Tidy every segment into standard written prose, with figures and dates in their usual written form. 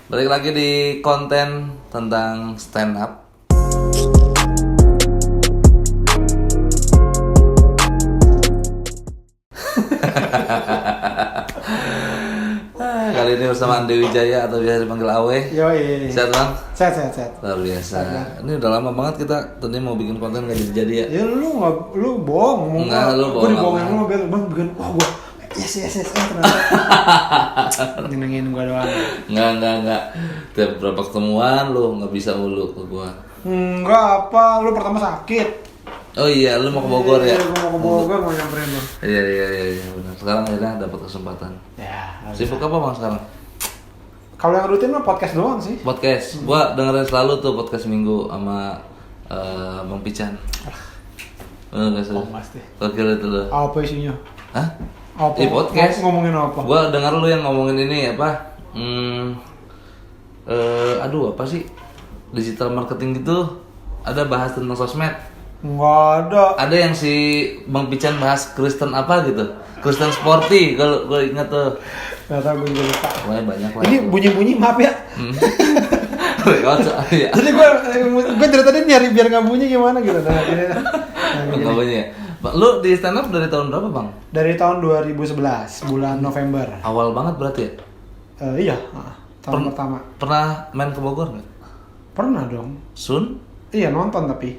Balik lagi di konten tentang stand up. Kali ini bersama Andi Wijaya atau biasa dipanggil Awe. Yoi. Sehat bang? Sehat. Luar biasa. Ini udah lama banget kita tadi mau bikin konten nggak jadi ya. Ya lu bohong ngomong. Enggak, lu bohong. Gue dibohongin lu bang bikin wah gua yes ternyata. Nyenengin gua doang. Enggak. Tiap berapa ketemuan lu nggak bisa ulu ke gua. Enggak apa, lu pertama sakit. Oh iya, lu mau ke Bogor ya? Iya, gua mau ke Bogor mau nyamperin lu. Iya benar. Sekarang akhirnya dapat kesempatan. Ya. Sibuk apa bang sekarang? Kalau yang rutin mah podcast doang sih. Podcast. Gua dengerin selalu tuh podcast Minggu sama Bang Pican. Bener gak sih? Pasti. Gokil itu lo. Apa isinya? Hah? Apa? Podcast. Ngomongin apa? Gua denger lu yang ngomongin ini apa? Apa sih? Digital marketing gitu. Ada bahas tentang sosmed. Enggak ada. Ada yang si Bang Pican bahas Kristen apa gitu. Kristen sporty kalau gue ingat tuh. Enggak tahu gue juga lupa. Pokoknya banyak lah. Ini bunyi-bunyi maaf ya. Iya. Jadi gue dari tadi nyari biar nggak bunyi gimana gitu. Enggak bunyi ya. Lu di stand up dari tahun berapa, Bang? Dari tahun 2011, bulan November. Awal banget berarti ya? Iya, tahun pertama. Pernah main ke Bogor nggak? Pernah dong. Sun? Iya, nonton tapi.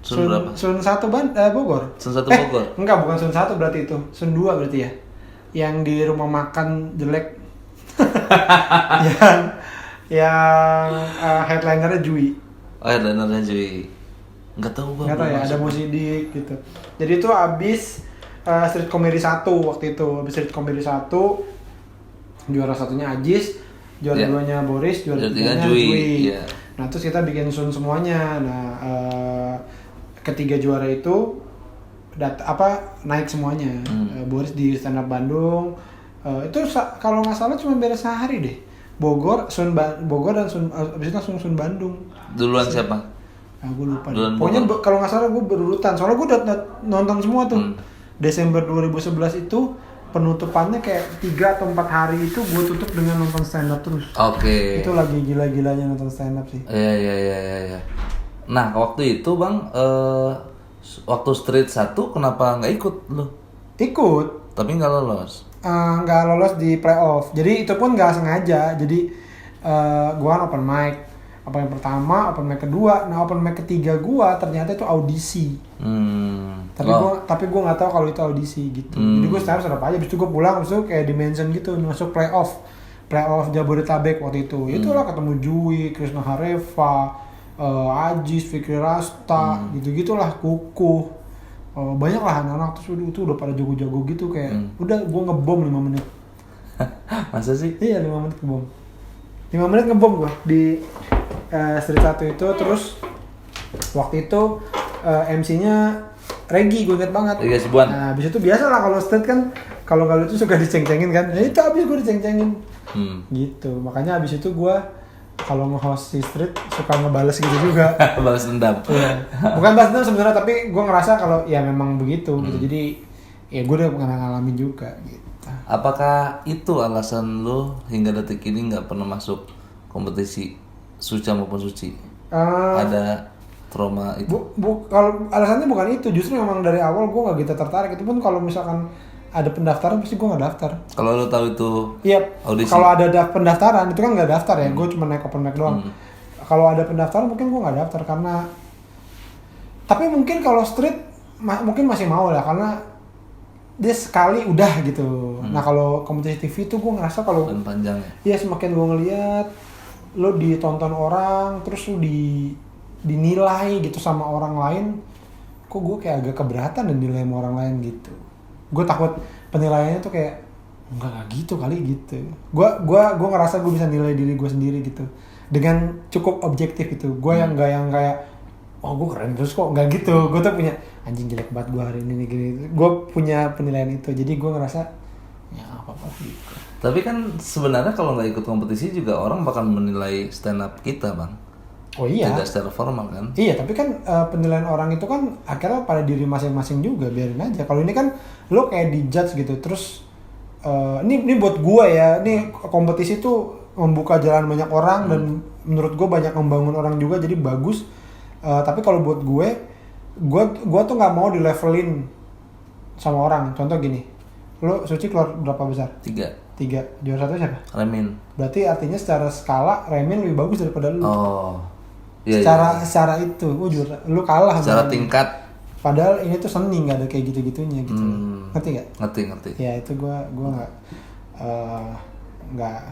Sun berapa? Sun 1 Bogor. Sun 1 Bogor? Enggak, bukan Sun 1 berarti itu. Sun 2 berarti ya. Yang di rumah makan jelek. yang headlinernya Jui. Oh, headlinernya Jui. Enggak tahu Bang. Enggak tahu ya, ada Musidik gitu. Jadi itu abis Street Comedy 1 waktu itu. Abis Street Comedy 1 juara satunya Ajis, juara duanya Boris, juara tiganya Jui. Yeah. Nah, terus kita bikin Sun semuanya. Nah, ketiga juara itu naik semuanya. Boris di stand up Bandung. Itu kalau nggak salah cuma beda sehari deh. Bogor dan abis itu langsung Sun Bandung. Duluan siapa? Gue lupa. Pokoknya kalau nggak salah gue berurutan. Soalnya gue udah nonton semua tuh. Desember 2011 itu penutupannya kayak 3 atau 4 hari itu gue tutup dengan nonton stand up terus. Oke. Itu lagi gila-gilanya nonton stand up sih. Iya. Nah, waktu itu Bang waktu Street 1 kenapa nggak ikut lu? Ikut. Tapi nggak lolos. Nggak lolos di playoff. Jadi itu pun nggak sengaja. Jadi gue open mic. Open mic pertama, open mic kedua. Nah, open mic ketiga gue ternyata itu audisi. Tapi gue nggak tahu kalau itu audisi gitu. Jadi gue sekarang serap aja. Habis itu gue pulang, habis itu kayak dimension gitu, masuk playoff Jabodetabek waktu itu. Itulah ketemu Jui, Krisna Hareva, Ajis, Fikri Rasta, gitu-gitulah, Kukuh. Banyak lah anak-anak terus itu udah pada jago-jago gitu kayak. Udah gue ngebom 5 menit. Masa sih? Iya 5 menit ngebom. 5 menit ngebom gue di Street 1 itu. Terus waktu itu MC-nya Regi, gue inget banget. Regi Sibuan. Nah, abis itu biasa lah kalau Street kan kalau itu suka diceng-cengin kan. Nah, itu abis gue diceng-cengin. Gitu. Makanya abis itu gue kalau nge-host si Street suka ngebales gitu juga. Balas dendam. Iya. Bukan balas dendam sebenarnya, tapi gue ngerasa kalau ya memang begitu gitu. Jadi ya gue udah pernah ngalamin juga gitu. Apakah itu alasan lo hingga detik ini nggak pernah masuk kompetisi Suca maupun Suci? Ada trauma itu? Kalau alasannya bukan itu, justru memang dari awal gue nggak gitu tertarik. Itu pun kalau misalkan ada pendaftaran pasti gue nggak daftar. Kalau lo tahu itu audisi? Kalau ada pendaftaran itu kan nggak daftar ya, gue cuma naik open mic doang. Kalau ada pendaftaran mungkin gue nggak daftar karena. Tapi mungkin kalau Street mungkin masih mau lah karena dia sekali udah gitu. Nah kalau kompetisi TV tuh gue ngerasa kalau panjang ya. Iya, semakin gue ngeliat lo ditonton orang terus lo dinilai gitu sama orang lain, kok gue kayak agak keberatan dan nilai sama orang lain gitu. Gue takut penilaiannya tuh kayak enggak gitu kali gitu. Gue ngerasa gue bisa nilai diri gue sendiri gitu dengan cukup objektif itu. Gue yang kayak oh gue keren terus kok, nggak gitu. Gue tuh punya anjing jelek banget gue hari ini gini. Gue punya penilaian itu, jadi gue ngerasa ya apa-apa gitu. Tapi kan sebenarnya kalau nggak ikut kompetisi juga orang bakal menilai stand up kita bang. Oh iya. Tidak secara formal kan? Iya, tapi kan penilaian orang itu kan akhirnya pada diri masing-masing juga, biarin aja. Kalau ini kan lo kayak di judge gitu, terus ini buat gue ya, ini kompetisi tuh membuka jalan banyak orang dan menurut gue banyak membangun orang juga, jadi bagus. Tapi kalau buat gue tuh nggak mau di levelin sama orang. Contoh gini, lo Suci keluar berapa besar? 3. Juara 1 siapa? Remin. Berarti artinya secara skala Remin lebih bagus daripada lu. Oh. Iya, secara itu, lu kalah. Secara tingkat. Padahal ini tuh seni, nggak ada kayak gitu-gitunya gitu. Ngerti nggak? Ngerti. Ya itu gue nggak.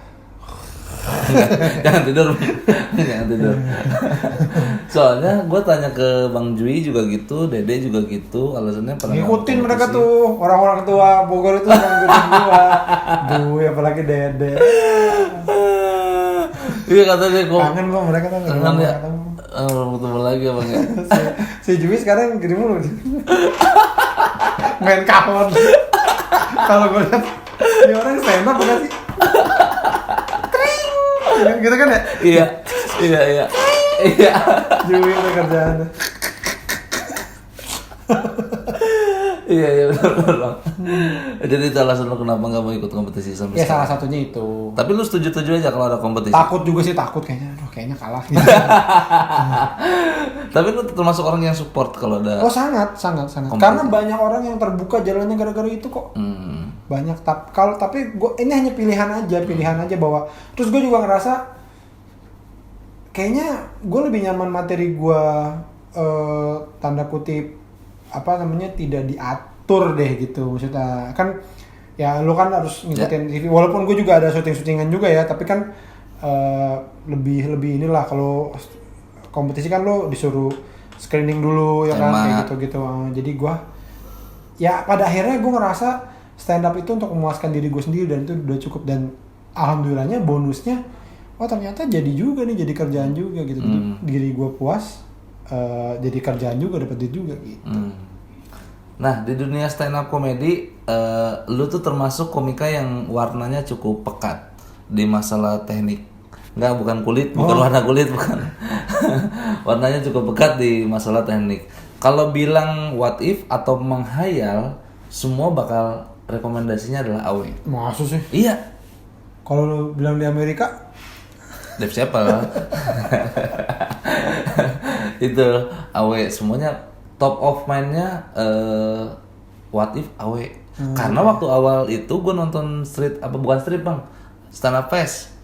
Jangan tidur. Soalnya gue tanya ke Bang Jui juga gitu, Dede juga gitu, alasannya pernah ngikutin mereka tuh, orang-orang tua Bogor itu ngikutin gua. Duh, apalagi Dede. Iya katanya gue kangen gua mereka tuh. Kangen ya. Ketemu lagi apa enggak? si Jui sekarang gini mulu. Main kawan. Kalau gue lihat ini orang stand up bukan sih? Gitu kan ya? Iya. Jui itu kerjaannya. Iya benar. Jadi itu alasan lo kenapa nggak mau ikut kompetisi sampai ya salah satunya itu. Tapi lu setuju aja kalau ada kompetisi? Takut juga sih, kayaknya. Aduh, kayaknya kalah gitu. Tapi lu termasuk orang yang support kalau ada. Oh sangat. Karena banyak orang yang terbuka jalannya gara-gara itu kok. Banyak tapi gue ini hanya pilihan aja bahwa terus gue juga ngerasa kayaknya gue lebih nyaman materi gue tanda kutip tidak diatur deh gitu, maksudnya kan ya lu kan harus ngikutin TV walaupun gue juga ada syutingan juga ya, tapi kan lebih inilah kalau kompetisi kan lu disuruh screening dulu ya kan kayak gitu. Jadi gue ya pada akhirnya gue ngerasa stand up itu untuk memuaskan diri gue sendiri dan itu udah cukup, dan alhamdulillahnya bonusnya ternyata jadi juga nih, jadi kerjaan juga gitu. Jadi diri gue puas, jadi kerjaan juga, dapat duit juga gitu. Nah di dunia stand up comedy lu tuh termasuk komika yang warnanya cukup pekat di masalah teknik. Bukan kulit, bukan warna kulit, bukan. Warnanya cukup pekat di masalah teknik. Kalau bilang what if atau menghayal, semua bakal rekomendasinya adalah AW. Maksud sih? Iya. Kalau lu bilang di Amerika, Dave Chappelle. Itu AW semuanya top of mind-nya what if AW. Karena waktu awal itu gue nonton stand up fest.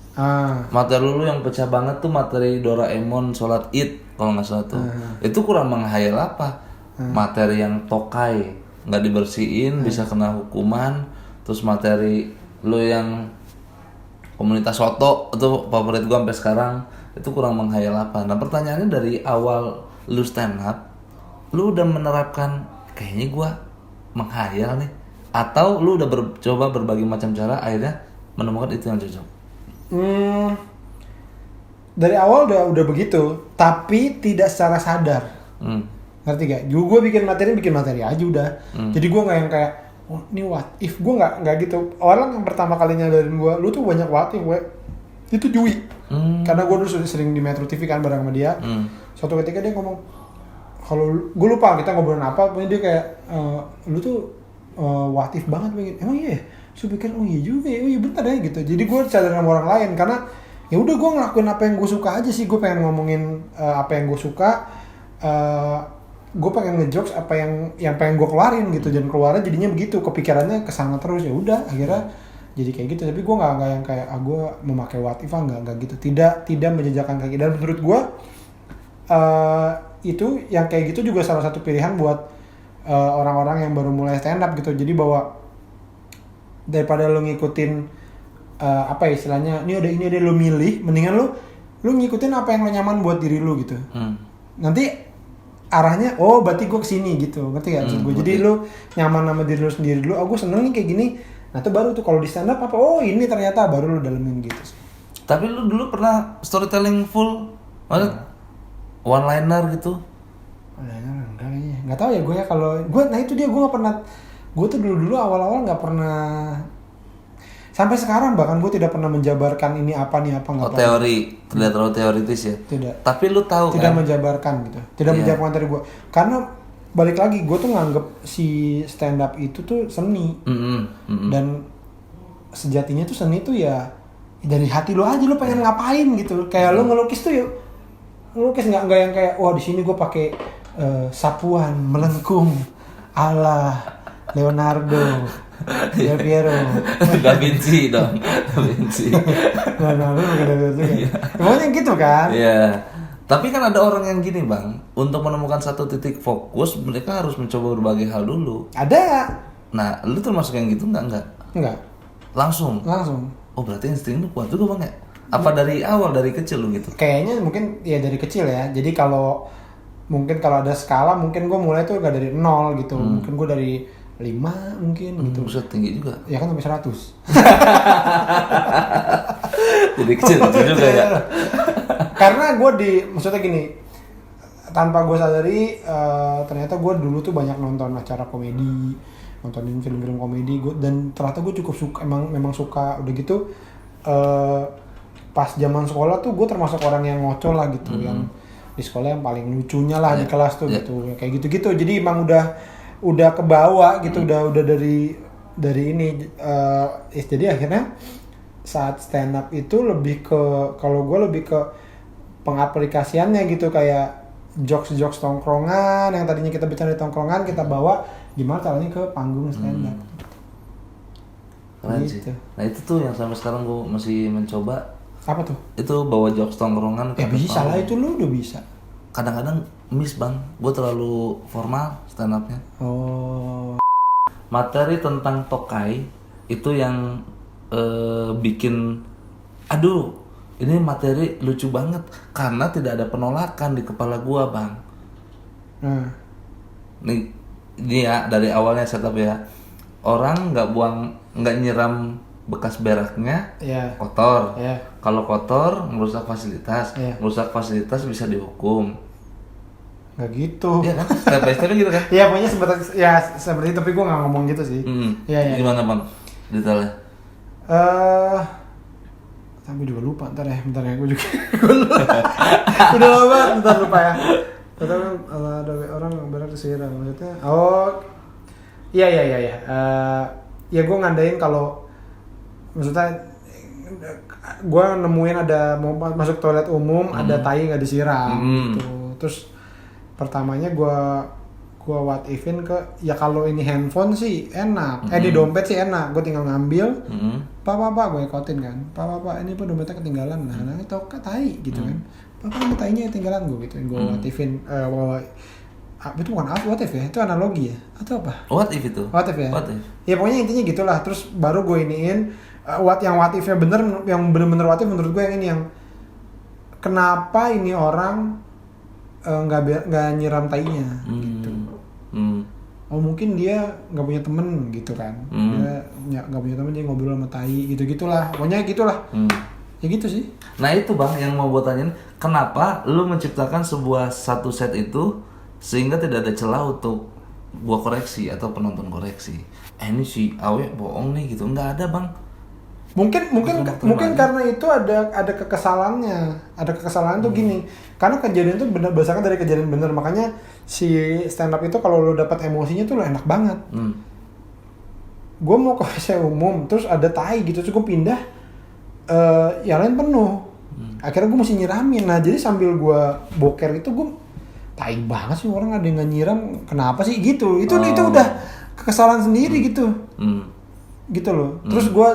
Materi lu yang pecah banget tuh materi Doraemon sholat Id kalau nggak salah tuh. Itu kurang menghayal apa? Materi yang tokai nggak dibersihin bisa kena hukuman. Terus materi lu yang komunitas soto itu favorit gue sampai sekarang, itu kurang menghayal apa. Nah pertanyaannya, dari awal lu stand up, lu udah menerapkan kayaknya gue menghayal nih, atau lu udah coba berbagai macam cara akhirnya menemukan itu yang cocok? Dari awal udah begitu, tapi tidak secara sadar. Ngerti gak? Gue bikin materi aja udah. Jadi gue nggak yang kayak, oh ini what if, gue nggak gitu. Orang yang pertama kali nyadarin gue, lu tuh banyak what if, itu Jui. Karena gue dulu sering di Metro TV kan bareng sama dia. Suatu ketika dia ngomong, kalau gue lupa kita ngobrolin apa, pokoknya dia kayak, lu tuh what if banget, emang iya. So pikir, oh iya juga ya, oh iya bentar ya gitu. Jadi gue sadar sama orang lain, karena ya udah gue ngelakuin apa yang gue suka aja sih. Gue pengen ngomongin apa yang gue suka. Gue pengen ngejokes apa yang pengen gue keluarin gitu, dan keluarnya jadinya begitu, kepikirannya kesana terus. Ya udah akhirnya jadi kayak gitu. Tapi gue nggak yang kayak gue memakai what if, nggak gitu, tidak menjejakkan kaki. Dan menurut gue itu yang kayak gitu juga salah satu pilihan buat orang-orang yang baru mulai stand up gitu. Jadi bahwa daripada lo ngikutin apa istilahnya, ini ada lo milih, mendingan lo ngikutin apa yang lo nyaman buat diri lo gitu. Nanti arahnya, oh berarti gue kesini gitu, ngerti gak maksud gue? Jadi lu nyaman sama diri lu sendiri dulu, gue seneng nih kayak gini, nah itu baru tuh kalau di stand up apa, oh ini ternyata baru lu dalemin gitu. Tapi lu dulu pernah storytelling full, maksud one liner gitu? Enggak kayaknya, nggak tahu ya gue ya. Kalau gue, nah itu dia, gue nggak pernah, gue tuh dulu awal-awal nggak pernah, sampai sekarang bahkan gue tidak pernah menjabarkan ini apa nih apa, nggak. Teori, tidak terlalu teoritis ya. Tidak. Tapi lu tahu tidak kan? Menjabarkan gitu, tidak menjabarkan dari gue, karena balik lagi gue tuh nganggep si stand up itu tuh seni. Dan sejatinya tuh seni tuh ya dari hati lo aja, lo pengen ngapain gitu. Kayak lo ngelukis tuh yuk, ngelukis nggak yang kayak wah di sini gue pakai sapuan melengkung ala Leonardo Del Piero. Da Vinci dong, Da Vinci. Nah, lu bukan dari itu ya. Pokoknya gitu kan. Iya. Tapi kan ada orang yang gini bang, untuk menemukan satu titik fokus mereka harus mencoba berbagai hal dulu. Ada. Nah, lu termasuk yang gitu nggak? Enggak. Langsung. Langsung. Oh berarti insting lu kuat juga bang ya? Apa dari awal dari kecil lu gitu? Kayaknya mungkin ya dari kecil ya. Jadi kalau ada skala mungkin gue mulai tuh gak dari 0 gitu. Mungkin gue dari 5 mungkin gitu. Buset tinggi juga. Ya kan sampai 100. Jadi kecil juga ya. Karena gue maksudnya gini, tanpa gue sadari ternyata gue dulu tuh banyak nonton acara komedi, nontonin film-film komedi, dan ternyata gue cukup suka, memang suka. Udah gitu pas zaman sekolah tuh gue termasuk orang yang ngocol lah gitu, yang di sekolah yang paling lucunya lah di kelas tuh gitu, kayak gitu-gitu. Jadi emang udah kebawa gitu, udah dari ini. Jadi akhirnya saat stand up itu kalau gue lebih ke pengaplikasiannya gitu, kayak jokes tongkrongan yang tadinya kita bercanda di tongkrongan kita bawa gimana caranya ke panggung stand up. Keren sih. Gitu. Nah itu tuh yang sampai sekarang gue masih mencoba. Apa tuh? Itu bawa jokes tongkrongan. Ya bisa lah, itu lu udah bisa. Kadang-kadang miss bang, gue terlalu formal stand upnya. Oh. Materi tentang tokai itu yang bikin, aduh ini materi lucu banget karena tidak ada penolakan di kepala gue bang. Nih ya dari awalnya setup ya, orang nggak nyiram bekas beraknya, kotor. Kalau kotor merusak fasilitas, merusak fasilitas bisa dihukum. Nggak gitu. Iya kan? Step by step gitu kan? Iya pokoknya seperti itu, tapi gue nggak ngomong gitu sih. Iya. Gimana bang detailnya? Tapi juga lupa, bentar ya gue juga udah lama banget, bentar lupa ya. Pertama ada orang berak disiram, maksudnya iya. Ya gue ngandain kalau maksudnya gue nemuin ada mau masuk toilet umum ada tai nggak disiram gitu. Terus pertamanya gue what if-in ke ya kalau ini handphone sih enak, di dompet sih enak, gue tinggal ngambil, pak gue ikotin kan, pak ini pun dompetnya ketinggalan, nah itu tai gitu kan, pak ini tainya ketinggalan gue gitu, gue what if-in, itu bukan what if ya, itu analogi ya atau apa? What if itu? What if ya? What if? Ya pokoknya intinya gitulah. Terus baru gue iniin what if-nya bener, yang bener-bener what if menurut gue yang ini, yang kenapa ini orang nggak nyiram tainya gitu. Oh mungkin dia nggak punya temen gitu kan, dia nggak punya temen, dia ngobrol sama tai gitulah, pokoknya gitulah. Ya gitu sih. Nah itu bang yang mau gue tanyain, kenapa lu menciptakan satu set itu sehingga tidak ada celah untuk gua koreksi atau penonton koreksi? Ini si Awe bohong nih gitu, nggak ada bang. Mungkin karena itu ada kekesalannya. Ada kekesalan tuh gini. Karena kejadian itu benar berdasarkan dari kejadian benar. Makanya si stand up itu kalau lo dapat emosinya tuh lo enak banget. Gue mau ke WC umum terus ada tai gitu, terus gue pindah yang lain penuh. Akhirnya gue mesti nyiramin. Nah, jadi sambil gue boker itu gue tai banget sih orang ada yang nggak nyiram. Kenapa sih gitu? Itu udah kekesalan sendiri gitu. Gitu loh. Terus gue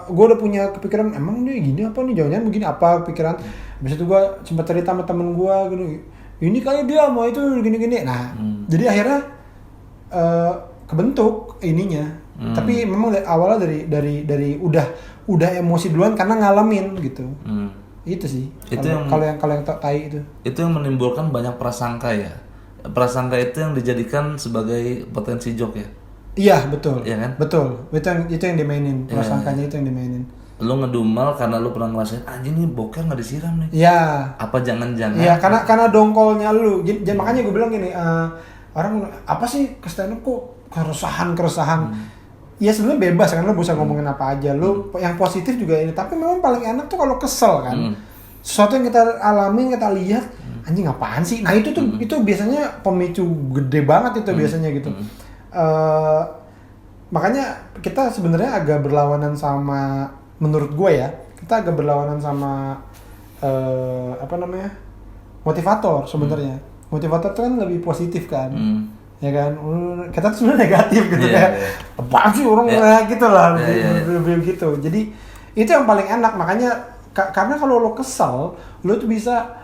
udah punya kepikiran, emang nih gini apa nih, jangan-jangan begini apa pikiran. Habis itu gue sempat cerita sama temen gue gitu, ini kali dia mau itu gini-gini. Nah jadi akhirnya kebentuk ininya. Tapi memang awalnya dari udah emosi duluan karena ngalamin gitu. Itu sih kalau yang tai itu yang menimbulkan banyak prasangka ya. Prasangka itu yang dijadikan sebagai potensi joke ya. Iya betul. Iya kan? Betul. Itu yang dimainin. Prasangkanya itu yang dimainin. Lu ngedumel karena lu pernah ngerasain anjing nih boker nggak disiram nih. Iya. Apa jangan-jangan? Iya karena dongkolnya lu. Jadi makanya gue bilang gini, orang apa sih ke stand up kok keresahan. Ya sebenarnya bebas kan, lu bisa ngomongin apa aja. Lu yang positif juga ini. Tapi memang paling enak tuh kalau kesel kan. Sesuatu yang kita alami, kita lihat, anjing apaan sih? Nah itu tuh itu biasanya pemicu gede banget itu biasanya gitu. Makanya kita sebenarnya agak berlawanan sama, menurut gue ya, kita agak berlawanan sama motivator sebenarnya. Motivator itu kan lebih positif kan. Ya kan, kita tuh sebenarnya negatif gitu kayak apaan sih orang gitu lah, lebih gitu. Jadi itu yang paling enak, makanya karena kalau lo kesel, lo tuh bisa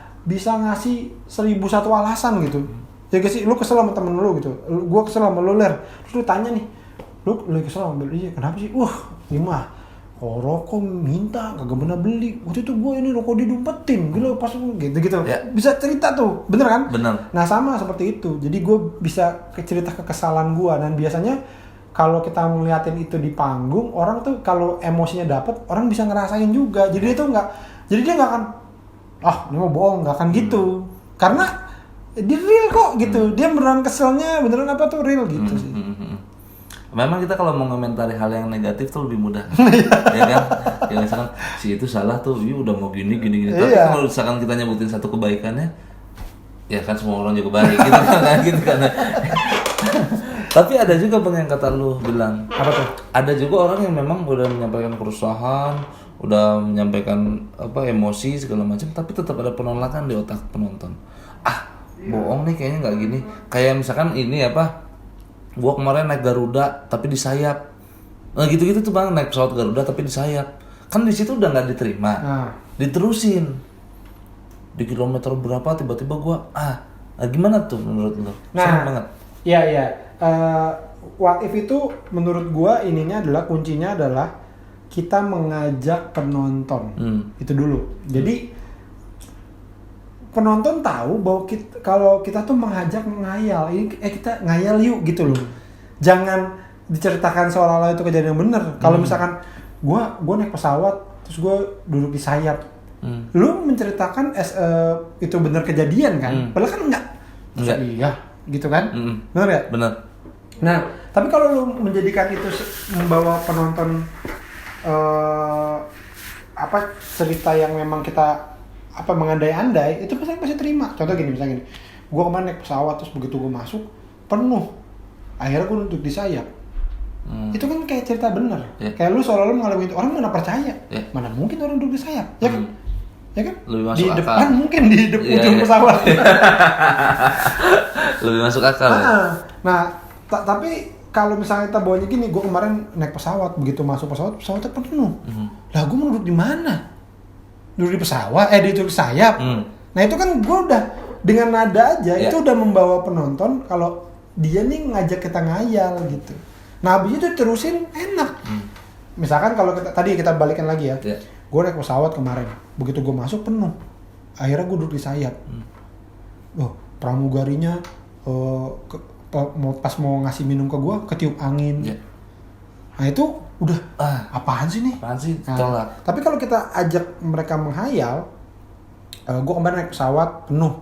ngasih 1001 alasan gitu. Ya guys sih, lo kesel sama temen lo gitu, gua kesel sama lo ler, terus lo tanya nih, lo kesel sama dia, kenapa sih? Gimana? Oh, rokok minta, kagak bener beli. Waktu itu gue ini rokok didompetin, gila pas gitu-gitu. Ya. Bisa cerita tuh, bener kan? Bener. Nah sama seperti itu. Jadi gue bisa cerita kekesalan gue. Dan biasanya kalau kita ngeliatin itu di panggung, orang tuh kalau emosinya dapet, orang bisa ngerasain juga. Jadi dia tuh dia nggak akan, ini mau bohong, nggak akan gitu. Karena dia real kok gitu. Dia beneran keselnya, beneran apa tuh real gitu sih. Memang kita kalau mau komentari hal yang negatif tuh lebih mudah, ya kan? Ya misalkan si itu salah tuh, udah mau gini. Tapi kalau misalkan kita nyebutin satu kebaikannya, ya kan semua orang juga baik, gitu kan? Gitu kan? Tapi ada juga yang kata lu bilang, apa tuh? Ada juga orang yang memang udah menyampaikan keresahan, udah menyampaikan emosi segala macam, tapi tetap ada penolakan di otak penonton. Bohong nih kayaknya nggak gini. Kayak misalkan ini gua kemarin naik Garuda tapi di sayap. Nah gitu-gitu tuh bang, naik pesawat Garuda tapi di sayap. Kan di situ udah nggak diterima. Diterusin. Di kilometer berapa tiba-tiba gua gimana tuh menurut lo? Serem banget. Iya. What if itu menurut gua kuncinya adalah kita mengajak penonton. Itu dulu. Jadi penonton tahu bahwa kalau kita tuh menghayal, kita ngayal yuk gitu loh. Jangan diceritakan seolah-olah itu kejadian yang bener. Kalau misalkan gua naik pesawat terus gua duduk di sayap, lu menceritakan itu bener kejadian kan? Padahal kan enggak. Iya, gitu kan? Bener nggak? Bener. Nah, tapi kalau lu menjadikan itu membawa penonton cerita yang memang kita mengandai-andai, itu pasti terima. Contoh gini, misalnya gini, gue kemarin naik pesawat terus begitu gue masuk penuh, akhirnya gue duduk di sayap. Itu kan kayak cerita bener. Kayak lu seolah-olah mengalami itu, orang mana percaya? Mana mungkin orang duduk di sayap, ya kan? Ya kan? Lebih masuk di akal. Depan mungkin di ujung pesawat. Lebih masuk akal. Nah, tapi kalau misalnya kita bawanya gini, gue kemarin naik pesawat, begitu masuk pesawatnya penuh. Lah gue mau duduk di mana? Duduk di pesawat, duduk di sayap. Nah itu kan gue udah dengan nada aja itu udah membawa penonton kalau dia nih ngajak kita ngayal gitu. Nah abis itu terusin enak. Misalkan kalau kita balikan lagi ya, gue naik pesawat kemarin, begitu gue masuk penuh, akhirnya gue duduk di sayap. Pramugarinya pas mau ngasih minum ke gue ketiup angin. Nah itu udah apaan sih nih? Tolak. Tapi kalau kita ajak mereka menghayal, gue kemarin naik pesawat penuh.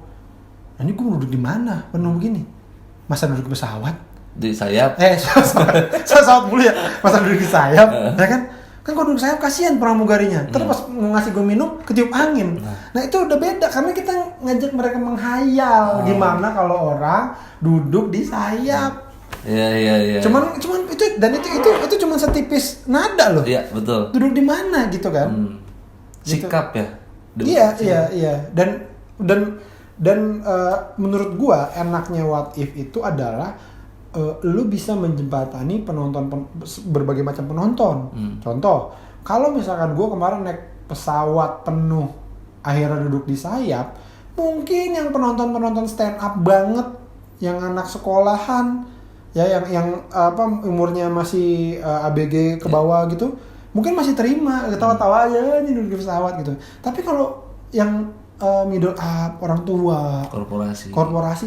Nah ini gue mau duduk di mana? Penuh begini. Masa duduk di pesawat? Di sayap? Pesawat dulu ya. Masa duduk di sayap? Ya kan? Kan kalau duduk di sayap kasihan pramugarinya. Terus pas mau ngasih gue minum ketiup angin. Nah itu udah beda karena kita ngajak mereka menghayal gimana kalau orang duduk di sayap. Iya. Cuman itu cuma setipis nada loh. Iya, betul. Duduk di mana gitu kan? Sikap ya. Iya. Dan menurut gua enaknya what if itu adalah lu bisa menjembatani penonton berbagai macam penonton. Contoh, kalau misalkan gua kemarin naik pesawat penuh, akhirnya duduk di sayap, mungkin yang penonton stand up banget, yang anak sekolahan, ya yang umurnya masih ABG ke bawah gitu, mungkin masih terima, ketawa-tawa aja nih duduk di pesawat gitu. Tapi kalau yang middle up, orang tua, korporasi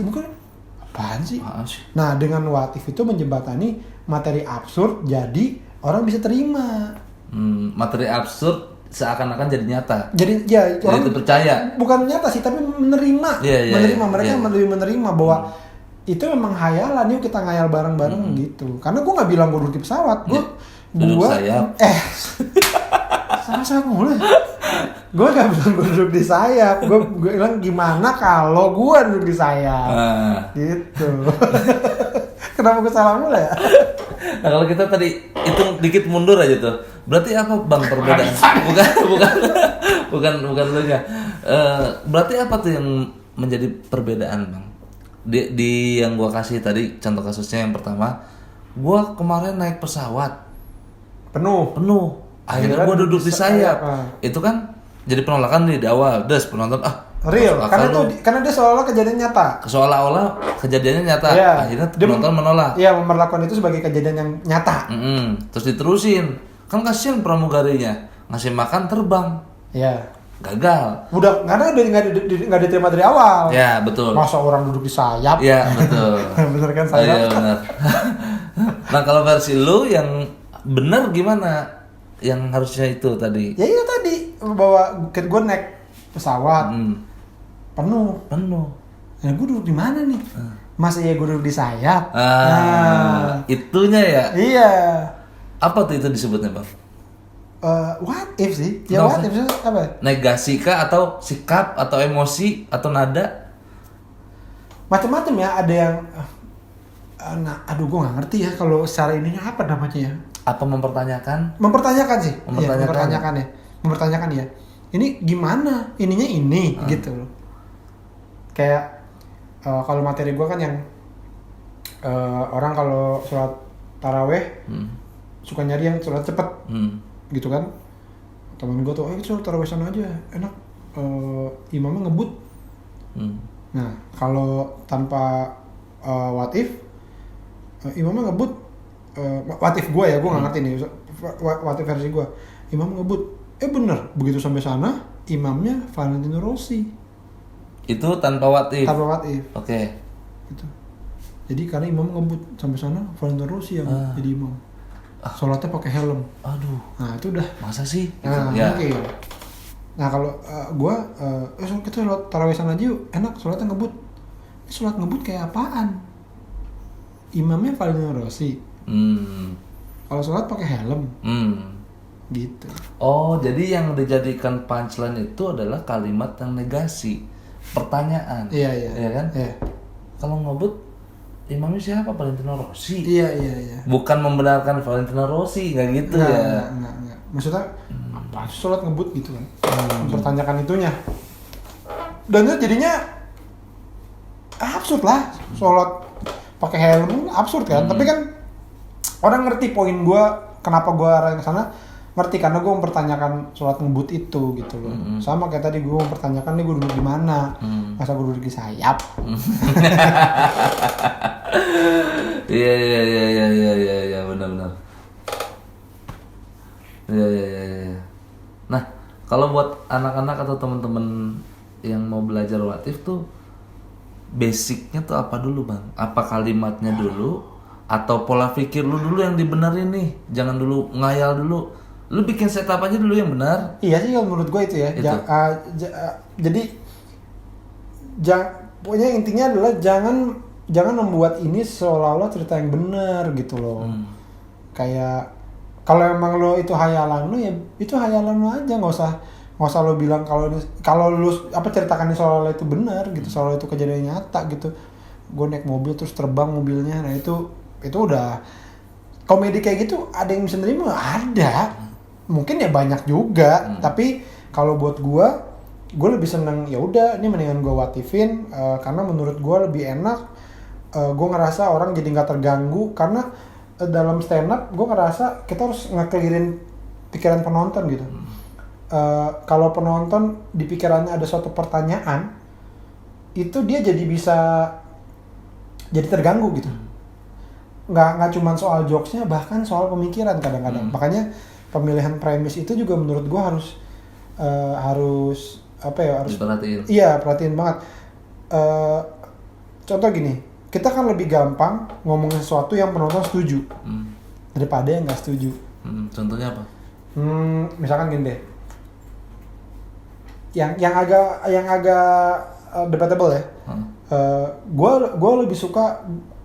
mungkin apaan sih? Nah dengan what if itu menjembatani materi absurd jadi orang bisa terima. Materi absurd seakan-akan jadi nyata. Jadi orang percaya. Bukan nyata sih, tapi menerima. Mereka lebih menerima bahwa itu memang hayalan, yuk kita ngayal bareng-bareng gitu. Karena gue nggak bilang gue duduk di pesawat, gue sayap. Sama-sama mulu. Gue nggak bilang gue duduk di sayap, gue bilang gimana kalau gue duduk di sayap, gitu. Kenapa gue salah mulu ya? Nah kalau kita tadi hitung dikit mundur aja tuh, berarti apa bang perbedaan? Bukan lu nya. Berarti apa tuh yang menjadi perbedaan bang? Di yang gua kasih tadi contoh kasusnya yang pertama, gua kemarin naik pesawat Penuh. akhirnya gua duduk di sayap. Itu kan jadi penolakan di awal, des penonton Real, masuk karena akal lu. karena dia seolah-olah kejadian nyata. Seolah-olah kejadiannya nyata, Iya. akhirnya Dia penonton menolak. Iya, memperlakukan itu sebagai kejadian yang nyata. Terus diterusin, kan kasihan pramugarinya ngasih makan terbang, Iya. gagal. Udah karena udah nggak diterima dari awal. Ya betul. Masa orang duduk di sayap? Ya betul. Bener kan Oh, sayap? iya benar. Nah kalau versi lu yang benar gimana? Yang harusnya itu tadi. Ya itu tadi bahwa gue naik pesawat penuh. Nah gue duduk di mana nih? Masa ya gue duduk di sayap? Itunya ya. Iya. Apa tuh itu disebutnya bang? What if sih? Ya Nggak what usah. if sih apa? Negasi kah atau sikap atau emosi atau nada? Macam-macam ya. Ada yang aduh gue nggak ngerti ya kalau secara ininya apa namanya ya? Apa mempertanyakan? Mempertanyakan sih. Iya, Mempertanyakan. mempertanyakan ya. Ini gimana? Ininya ini gitu loh. Kayak kalau materi gue kan yang orang kalau sholat taraweh suka nyari yang sholat cepet gitu kan. Temen gue tuh, sholat taraweh sana aja enak, imamnya ngebut. Nah kalau tanpa what if imamnya ngebut, what if gue ya, gue nggak ngerti nih what if versi gue, imam ngebut, bener begitu sampai sana imamnya Valentino Rossi. Itu tanpa what if. Tanpa what if. Oke. Gitu. Jadi karena imam ngebut sampai sana Valentino Rossi yang jadi imam. Sholatnya pakai helm. Aduh. Nah itu udah. Masa sih? Nah Ya. mungkin. Nah kalau gue, kita sholat tarawih sana aja yuk, enak sholatnya ngebut. Sholat ngebut kayak apaan? Imamnya Valentino Rossi. Kalau sholat pakai helm. Gitu. Oh, jadi yang dijadikan punchline itu adalah kalimat yang negasi, pertanyaan. Iya. Iya kan? Iya. Kalau ngebut, imamnya siapa? Valentino Rossi. Iya. Bukan membenarkan Valentino Rossi, nggak gitu ya? Enggak. Maksudnya apa sih sholat ngebut gitu kan? Mempertanyakan itunya. Dan itu jadinya absurd lah, sholat pakai helm absurd kan? Tapi kan orang ngerti poin gue, kenapa gue arahin ke sana, ngerti karena gue mempertanyakan sholat ngebut itu gitu loh. Sama kayak tadi gue mempertanyakan nih gue duduk di mana, masa gue duduk di sayap. Iya, benar. Iya. Nah, kalau buat anak-anak atau teman-teman yang mau belajar watif tuh basicnya tuh apa dulu bang? Apa kalimatnya dulu? Atau pola pikir lu dulu yang dibenerin nih? Jangan dulu ngayal dulu. Lu bikin setup aja dulu yang benar. Iya sih kalau menurut gue itu ya. Itu. Jadi pokoknya intinya adalah jangan membuat ini seolah-olah cerita yang benar gitu loh. Kayak kalau emang lo itu hayalan lo ya itu hayalan lo aja, nggak usah lo bilang kalau lo ceritakan ini seolah-olah itu benar gitu, seolah itu kejadian nyata gitu. Gue naik mobil terus terbang mobilnya, nah itu udah komedi kayak gitu. Ada yang bisa nerima? Ada, mungkin ya banyak juga. Tapi kalau buat gue lebih seneng ya udah ini mendingan gue watifin, karena menurut gue lebih enak. Gue ngerasa orang jadi nggak terganggu karena dalam stand up gue ngerasa kita harus ngekelirin pikiran penonton gitu. Kalau penonton di pikirannya ada suatu pertanyaan, itu dia jadi bisa jadi terganggu gitu. Nggak cuma soal jokesnya, bahkan soal pemikiran kadang-kadang. Makanya pemilihan premis itu juga menurut gue harus diperhatiin. Iya, perhatiin banget. Contoh gini, kita kan lebih gampang ngomongin sesuatu yang penonton setuju daripada yang nggak setuju. Contohnya apa? Misalkan gini deh, yang agak debatable ya. Gue lebih suka,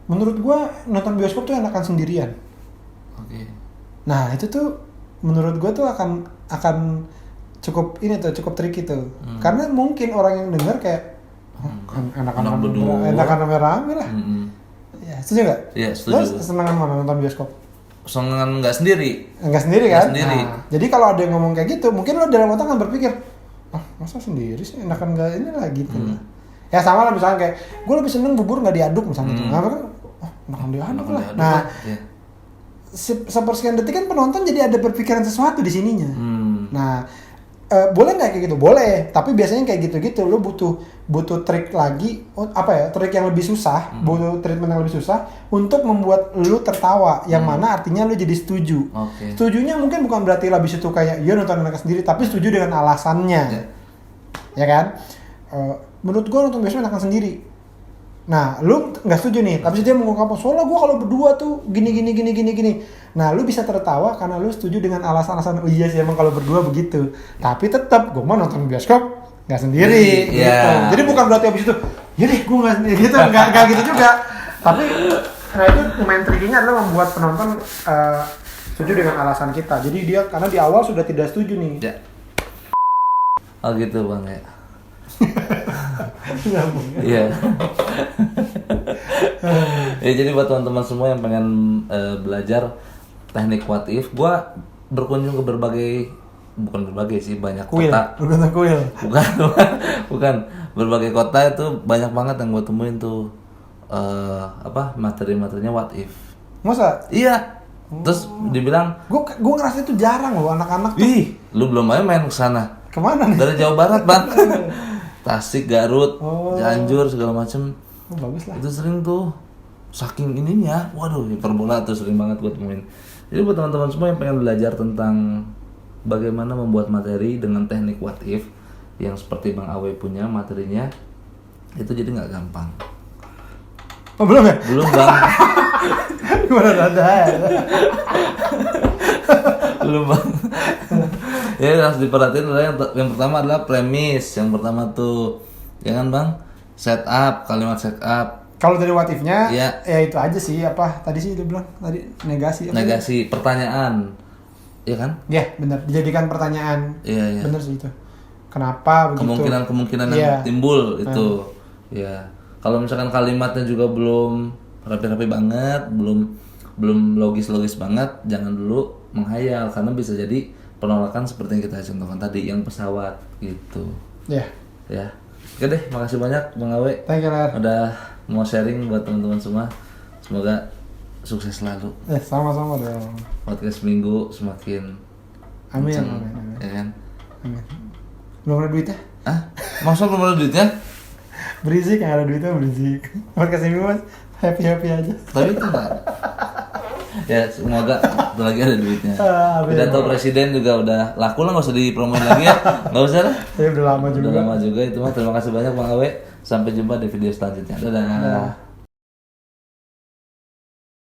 menurut gue nonton bioskop tuh enakan sendirian. Oke. Nah itu tuh menurut gue tuh akan cukup tricky tuh. Karena mungkin orang yang denger kayak enakan rame lah. Ya, setuju nggak? Iya, setuju. Lo seneng mana nonton bioskop? songan nggak sendiri. Enggak sendiri kan? Nggak sendiri. Nah, jadi kalau ada yang ngomong kayak gitu, mungkin lo dalam otak kan berpikir, masa sendiri sih, enakan nggak ini lah gitu. Ya sama lah misalnya kayak, gue lebih seneng bubur nggak diaduk misalnya. Nah, kan, enakan diaduk lah. Nah, sepersekian detik kan penonton jadi ada berpikiran sesuatu di sininya. Nah, boleh nggak kayak gitu? Boleh, tapi biasanya kayak gitu-gitu lo butuh trik lagi, trik yang lebih susah, butuh treatment yang lebih susah untuk membuat lo tertawa, yang mana artinya lo jadi setuju. Setujunya mungkin bukan berarti habis itu kayak iya nonton anak sendiri, tapi setuju dengan alasannya, ya kan? Menurut gua nonton biasanya enakan sendiri. Nah, lu nggak setuju nih, tapi dia mengungkapkan soalnya gue kalau berdua tuh gini. Nah, lu bisa tertawa karena lu setuju dengan alasan-alasan, oh iya sih emang kalau berdua begitu. Tapi tetap gue mau nonton bioskop nggak sendiri, gitu. Jadi bukan berarti abis itu, ya deh gue nggak sendiri gitu, nggak gitu juga. Tapi, nah itu main triknya adalah membuat penonton setuju dengan alasan kita. Jadi dia karena di awal sudah tidak setuju nih. Ya. Oh gitu bang ya. Iya. Ya jadi buat teman-teman semua yang pengen belajar teknik what if, gua berkunjung ke banyak kota. Bukan berbagai kota itu banyak banget yang gua temuin tuh materi-materinya what if. Masa? Iya. Terus dibilang, gua ngerasa itu jarang loh anak-anak tuh. Ih, lu belum main ke sana. Kemana nih? Dari Jawa Barat bang. Tasik, Garut, Cianjur segala macem. Bagus lah. Itu sering tuh, saking ininya, waduh, hiperbola tuh sering banget gue temuin. Jadi buat teman-teman semua yang pengen belajar tentang bagaimana membuat materi dengan teknik what if yang seperti Bang Awe punya materinya, itu jadi nggak gampang. Oh belum ya? Belum bang. Gimana ada? Belum bang. Ya harus diperhatiin adalah yang pertama adalah premis, yang pertama tuh, ya kan bang, setup, kalimat setup. Kalau dari what if-nya, ya itu aja sih, tadi sih dia bilang tadi negasi. Negasi, pertanyaan, ya kan? Ya benar, dijadikan pertanyaan. Iya. Benar sih itu. Kenapa begitu? Kemungkinan yang timbul itu. Ya, kalau misalkan kalimatnya juga belum rapi-rapi banget, belum logis banget, jangan dulu menghayal karena bisa jadi penolakan seperti yang kita contohkan tadi, yang pesawat gitu. Ya. Oke deh, makasih banyak Bang Awe. Thank you, Lar. Udah mau sharing buat teman-teman semua. Semoga sukses selalu. Sama-sama dong. Podcast Minggu semakin amin. Ya kan? Amin. Belum ada duitnya? Masa belum ada duitnya? Berisik, yang ada duitnya berisik. Podcast Minggu mas happy aja. Tapi itu enggak. Ya semoga lagi ada duitnya. Pidato presiden juga udah laku lah, nggak usah dipromoin lagi ya. Nggak usah lah. Udah lama juga. Itu mah. Terima kasih banyak Bang Awe. Sampai jumpa di video selanjutnya. Dadah.